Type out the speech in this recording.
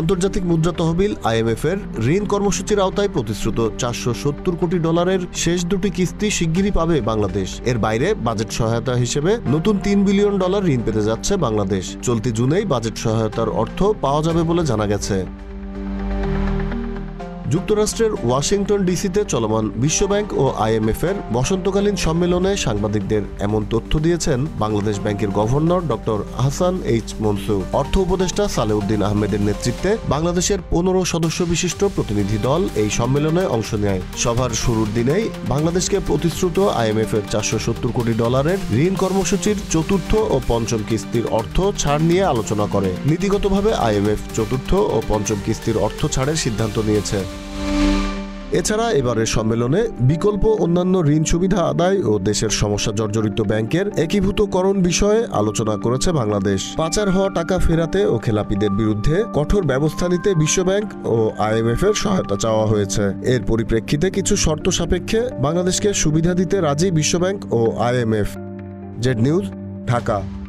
আন্তর্জাতিক মুদ্রা তহবিল IMF এর ঋণ কর্মসূচির আওতায় প্রতিশ্রুত $470 কোটি শেষ দুটি কিস্তি শিগগিরই পাবে বাংলাদেশ। এর বাইরে বাজেট সহায়তা হিসেবে নতুন $3 বিলিয়ন ঋণ পেতে যাচ্ছে বাংলাদেশ। চলতি জুনেই বাজেট সহায়তার অর্থ পাওয়া যাবে বলে জানা গেছে। যুক্তরাষ্ট্রের ওয়াশিংটন ডিসিতে চলমান বিশ্বব্যাংক ও IMF এর বসন্তকালীন সম্মেলনে সাংবাদিকদের এমন তথ্য দিয়েছেন বাংলাদেশ ব্যাংকের governor doctor Ahsan H Mansur. অর্থ উপদেষ্টা সালেউদ্দিন আহমেদের নেতৃত্বে বাংলাদেশের 15 সদস্য বিশিষ্ট প্রতিনিধি দল এই সম্মেলনে অংশ নেয়। সভার শুরুর দিনেই বাংলাদেশকে প্রতিশ্রুত IMF এর $470 কোটি ঋণ কর্মসূচির চতুর্থ ও পঞ্চম কিস্তির অর্থ ছাড় নিয়ে আলোচনা করে। নীতিগতভাবে IMF চতুর্থ ও পঞ্চম কিস্তির অর্থ ছাড়ের সিদ্ধান্ত নিয়েছে। এছাড়া এবারের সম্মেলনে বিকল্প অন্যান্য ঋণ সুবিধা আদায় ও দেশের সমস্যা জর্জরিত ব্যাংকের একীভূতকরণ বিষয়ে আলোচনা করেছে বাংলাদেশ। পাচার হওয়া টাকা ফেরাতে ও খেলাপিদের বিরুদ্ধে কঠোর ব্যবস্থা নিতে বিশ্বব্যাংক ও IMF এর সহায়তা চাওয়া হয়েছে। এর পরিপ্রেক্ষিতে কিছু শর্ত সাপেক্ষে বাংলাদেশকে সুবিধা দিতে রাজি বিশ্বব্যাংক ও IMF। Z news, Dhaka.